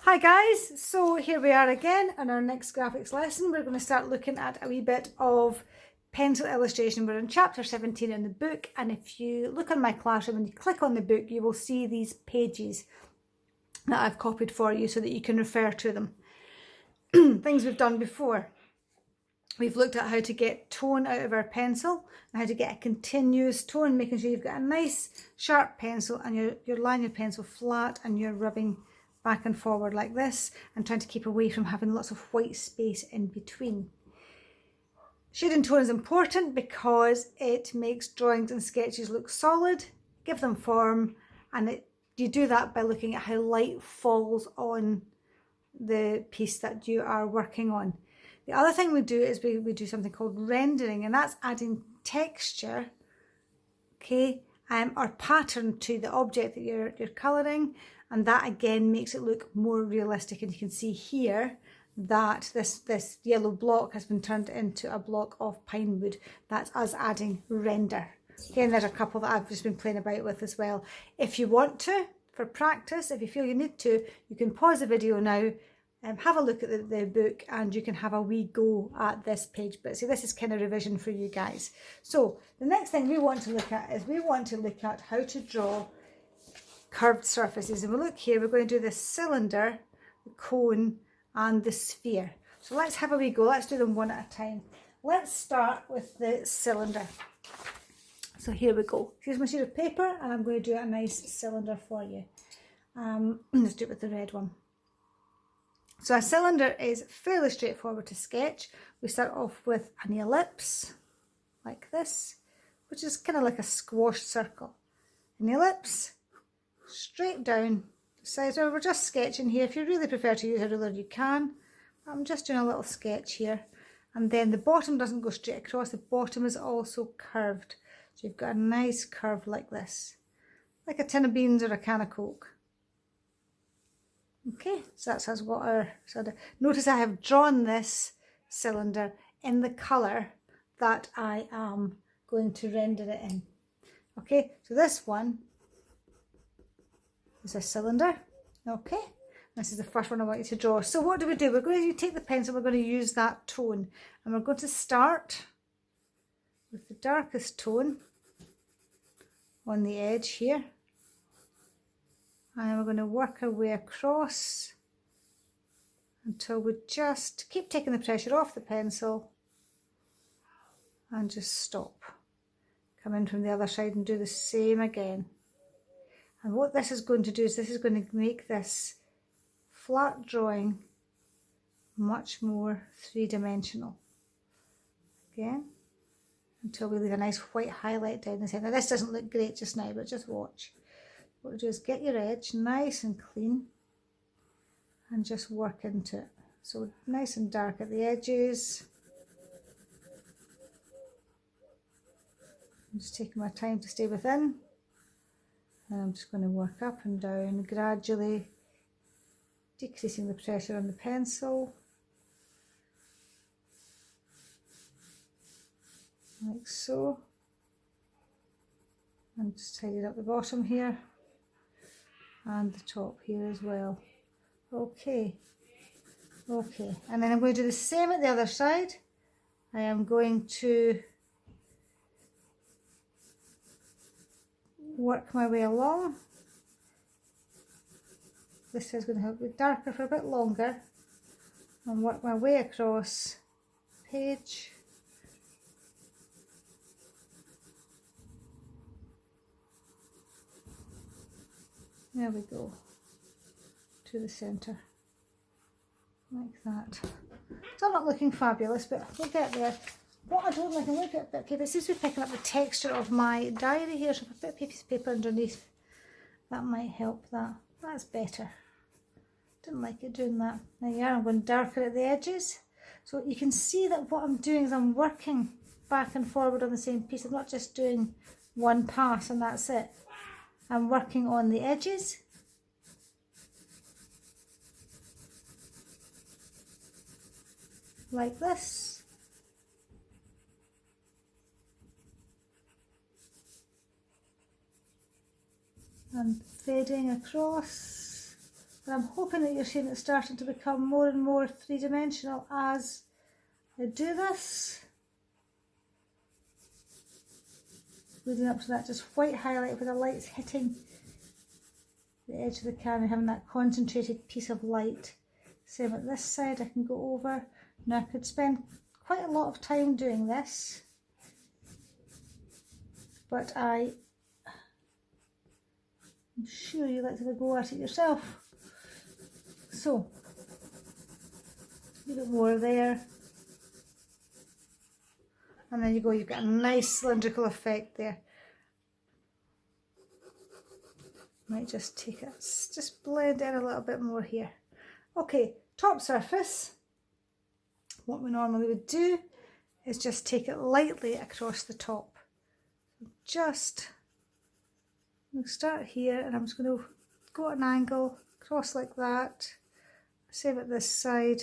Hi guys, so here we are again on our next graphics lesson. We're going to start looking at a wee bit of pencil illustration. We're in chapter 17 in the book, and if you look on my classroom and you click on the book, you will see these pages that I've copied for you so that you can refer to them. Things we've done before. We've looked at how to get tone out of our pencil and how to get a continuous tone, making sure you've got a nice sharp pencil and you're laying your pencil flat and you're rubbing back and forward like this and trying to keep away from having lots of white space in between. Shade and tone is important because it makes drawings and sketches look solid, give them form, and you do that by looking at how light falls on the piece that you are working on. The other thing we do is we do something called rendering, and that's adding texture, okay, or pattern to the object that you're colouring, and that again makes it look more realistic. And you can see here that this yellow block has been turned into a block of pine wood. That's us adding render. Again, there's a couple that I've just been playing about with as well. If you want to, for practice, if you feel you need to, you can pause the video now, have a look at the book, and you can have a wee go at this page. But see, this is kind of revision for you guys. So the next thing we want to look at is we want to look at how to draw curved surfaces. And we'll look here, we're going to do the cylinder, the cone, and the sphere. So let's have a wee go. Let's do them one at a time. Let's start with the cylinder. So here we go. Here's my sheet of paper, and I'm going to do a nice cylinder for you. Let's do it with the red one. So a cylinder is fairly straightforward to sketch. We start off with an ellipse, like this, which is kind of like a squash circle. An ellipse, straight down the sides. So we're just sketching here. If you really prefer to use a ruler, you can. I'm just doing a little sketch here. And then the bottom doesn't go straight across. The bottom is also curved. So you've got a nice curve like this, like a tin of beans or a can of Coke. Okay, so that's what our cylinder. Notice I have drawn this cylinder in the colour that I am going to render it in. Okay, so this one is a cylinder. Okay, this is the first one I want you to draw. So what do? We're going to take the pencil, we're going to use that tone, and we're going to start with the darkest tone on the edge here. And we're going to work our way across until we just keep taking the pressure off the pencil and just stop. Come in from the other side and do the same again. And what this is going to do is this is going to make this flat drawing much more three-dimensional. Again, until we leave a nice white highlight down the centre. Now this doesn't look great just now, but just watch. What you do is get your edge nice and clean and just work into it. So nice and dark at the edges. I'm just taking my time to stay within. And I'm just going to work up and down, gradually decreasing the pressure on the pencil. Like so. And just tidy up the bottom here. And the top here as well. Okay, and then I'm going to do the same at the other side. I am going to work my way along. This is going to have to be darker for a bit longer, and work my way across the page. There we go, to the centre, like that. Still not looking fabulous, but we'll get there. What I don't like, I'm looking at a bit of paper, it seems to be picking up the texture of my diary here, so if I put a piece of paper underneath, that might help that. That's better. Didn't like it doing that. There you are, I'm going darker at the edges. So you can see that what I'm doing is I'm working back and forward on the same piece. I'm not just doing one pass and that's it. I'm working on the edges. Like this. And fading across And I'm hoping that you're seeing it starting to become more and more three-dimensional as I do this. Leading up to that just white highlight where the light's hitting the edge of the camera, having that concentrated piece of light. Same at this side, I can go over. Now I could spend quite a lot of time doing this, but I'm sure you like to have a go at it yourself. So, a bit more there. And there you go, you've got a nice cylindrical effect there. Might just take it, just blend in a little bit more here. Okay, top surface. What we normally would do is just take it lightly across the top. Just, we'll start here and I'm just going to go at an angle, cross like that. Same at this side,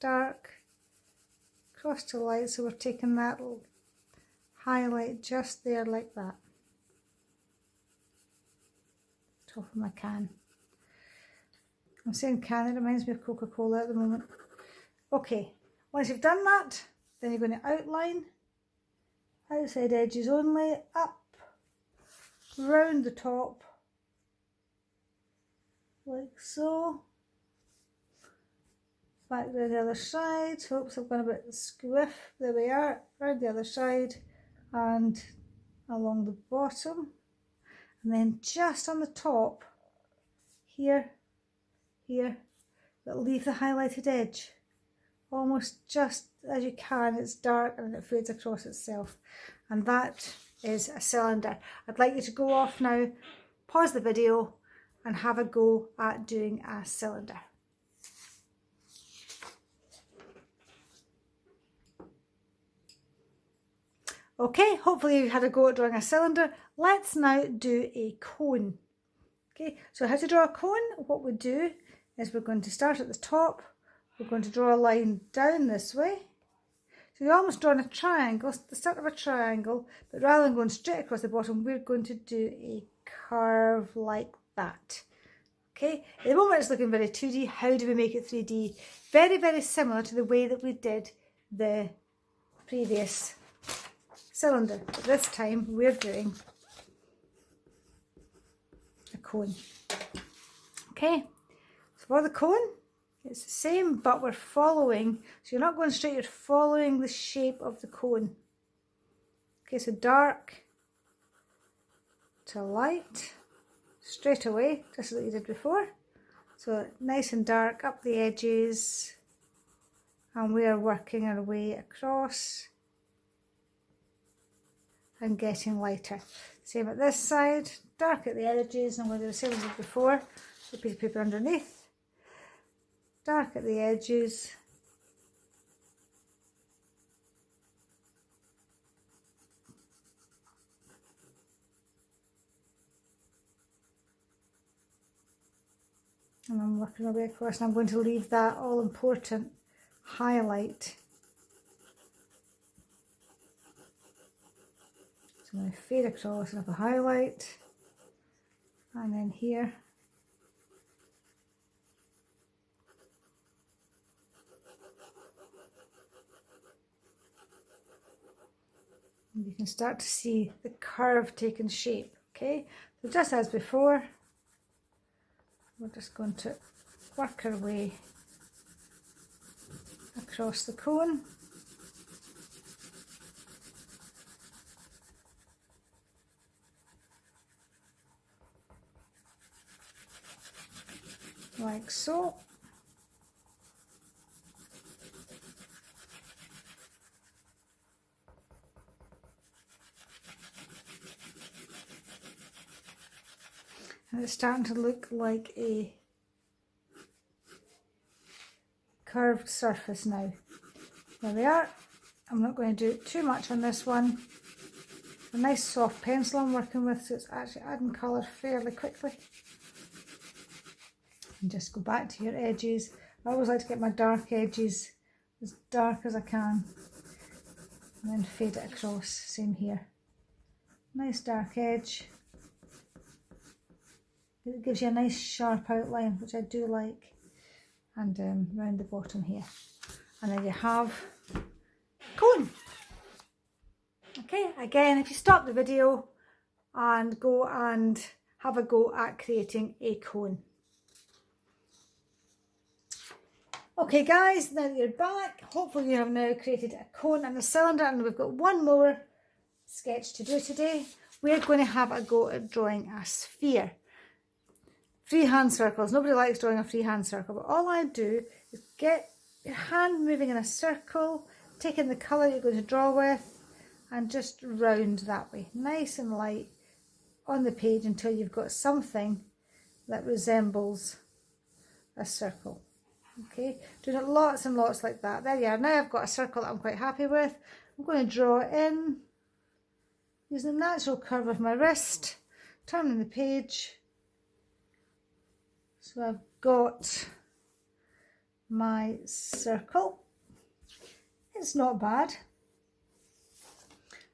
dark, cross to light, so we're taking that little highlight just there like that. Top of my can. I'm saying can, it reminds me of Coca-Cola at the moment. Okay, once you've done that, then you're going to outline, outside edges only, up, round the top, like so. Back to the other side. Oops, I've gone a bit squiff. There we are. Round the other side and along the bottom. And then just on the top, here, but leave the highlighted edge. Almost just as you can. It's dark and it fades across itself. And that is a cylinder. I'd like you to go off now, pause the video and have a go at doing a cylinder. Okay, hopefully you've had a go at drawing a cylinder. Let's now do a cone. Okay, so how to draw a cone? What we do is we're going to start at the top. We're going to draw a line down this way. So you're almost drawing a triangle, the start of a triangle, but rather than going straight across the bottom, we're going to do a curve like that. Okay, at the moment it's looking very 2D. How do we make it 3D? Very, very similar to the way that we did the previous cylinder, but this time we're doing a cone. Okay, so for the cone, it's the same, but we're following, so you're not going straight, you're following the shape of the cone. Okay, so dark to light, straight away, just like you did before. So nice and dark up the edges, and we are working our way across and getting lighter. Same at this side, dark at the edges, and I'm going to do the same as before, the piece of paper underneath, dark at the edges, and I'm working my way across, and I'm going to leave that all important highlight. So I'm going to fade across and have a highlight, and then here. And you can start to see the curve taking shape, okay? So just as before, we're just going to work our way across the cone. Like so. And it's starting to look like a curved surface now. There we are. I'm not going to do too much on this one. A nice soft pencil I'm working with, so it's actually adding colour fairly quickly. And just go back to your edges. I always like to get my dark edges as dark as I can, and then fade it across. Same here. Nice dark edge. It gives you a nice sharp outline, which I do like. And round the bottom here. And then you have cone. Okay, again, if you stop the video and go and have a go at creating a cone. Okay guys, now that you're back, hopefully you have now created a cone and a cylinder, and we've got one more sketch to do today. We're going to have a go at drawing a sphere. Freehand circles. Nobody likes drawing a freehand circle, but all I do is get your hand moving in a circle, taking the colour you're going to draw with, and just round that way, nice and light on the page until you've got something that resembles a circle. Okay, doing it lots and lots like that. There you are. Now I've got a circle that I'm quite happy with. I'm going to draw it in using the natural curve of my wrist, turning the page. So I've got my circle. It's not bad.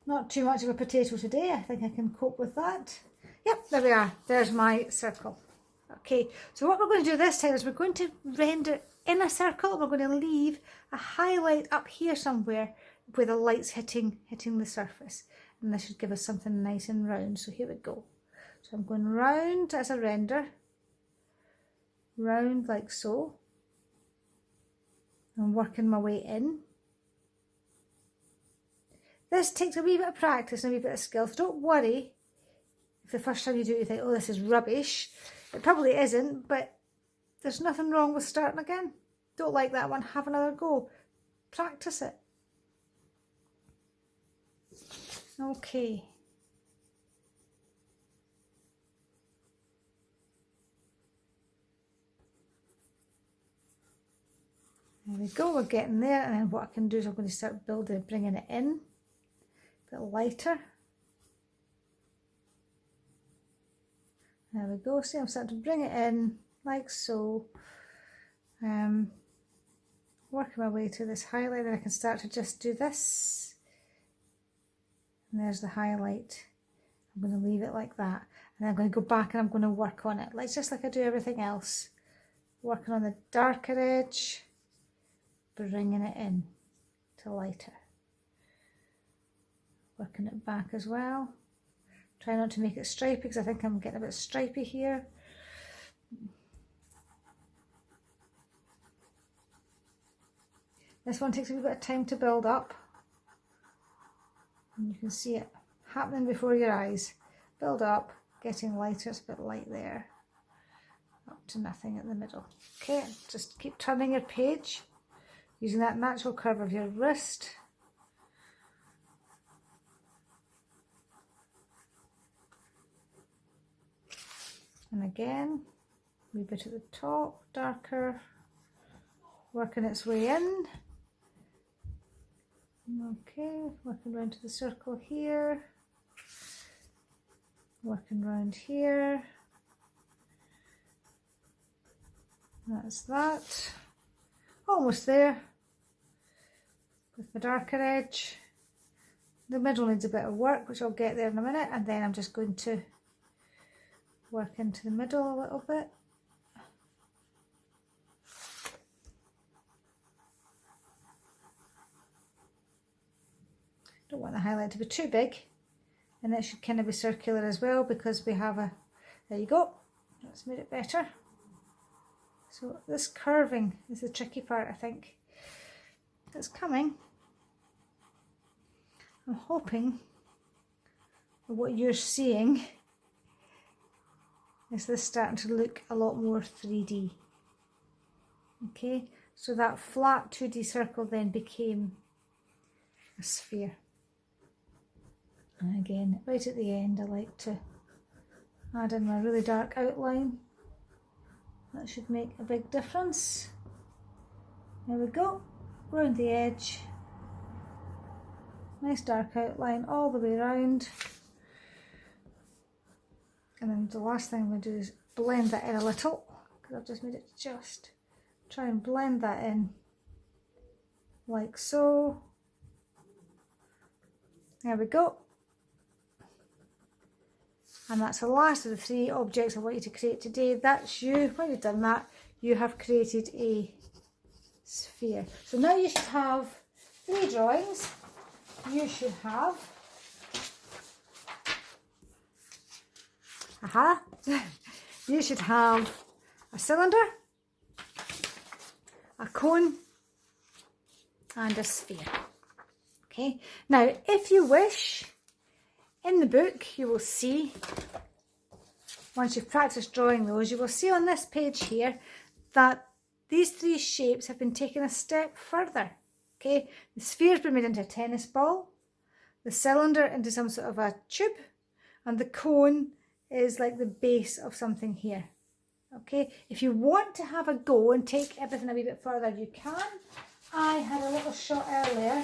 Not too much of a potato today. I think I can cope with that. Yep, there we are. There's my circle. Okay, so what we're going to do this time is we're going to render in a circle. We're going to leave a highlight up here somewhere where the light's hitting the surface. And this should give us something nice and round. So here we go. So I'm going round as a render. Round like so. I'm working my way in. This takes a wee bit of practice and a wee bit of skill. So don't worry if the first time you do it you think, oh, this is rubbish. It probably isn't, but there's nothing wrong with starting again. Don't like that one, have another go. Practice it. Okay. There we go, we're getting there, and then what I can do is I'm going to start building, bringing it in, a bit lighter. There we go, see I'm starting to bring it in, like so. Working my way to this highlight, then I can start to just do this. And there's the highlight. I'm going to leave it like that. And then I'm going to go back and I'm going to work on it, like just like I do everything else. Working on the darker edge, bringing it in to lighter. Working it back as well. Try not to make it stripy because I think I'm getting a bit stripy here. This one takes a wee bit of time to build up. And you can see it happening before your eyes. Build up, getting lighter, it's a bit light there. Up to nothing at the middle. Okay, just keep turning your page using that natural curve of your wrist. And again, a wee bit at the top, darker, working its way in. Okay, working round to the circle here, working round here. That's that. Almost there with the darker edge. The middle needs a bit of work, which I'll get there in a minute, and then I'm just going to work into the middle a little bit. Don't want the highlight to be too big, and it should kind of be circular as well because we have a, there you go, that's made it better. So this curving is the tricky part, I think. It's coming. I'm hoping that what you're seeing is this starting to look a lot more 3D. Okay, so that flat 2D circle then became a sphere. And again, right at the end, I like to add in my really dark outline. That should make a big difference. There we go, round the edge. Nice dark outline all the way around. And then the last thing I'm going to do is blend that in a little, because I've just made it just. Try and blend that in like so. There we go. And that's the last of the 3 objects I want you to create today. That's you. When you've done that, you have created a sphere. So now you should have 3 drawings. You should have, you should have a cylinder, a cone, and a sphere. Okay, now if you wish, in the book you will see, once you've practiced drawing those, you will see on this page here that these 3 shapes have been taken a step further. Okay, the sphere's been made into a tennis ball, the cylinder into some sort of a tube, and the cone is like the base of something here. Okay, if you want to have a go and take everything a wee bit further, you can. I had a little shot earlier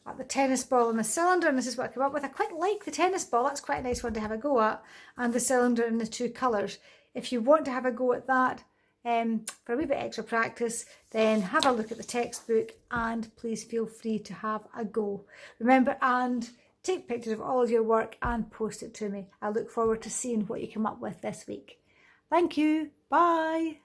at the tennis ball and the cylinder, and this is what I came up with. I quite like the tennis ball, that's quite a nice one to have a go at, and the cylinder in the 2 colours. If you want to have a go at that for a wee bit extra practice, then have a look at the textbook and please feel free to have a go. Remember, and take pictures of all of your work and post it to me. I look forward to seeing what you come up with this week. Thank you. Bye.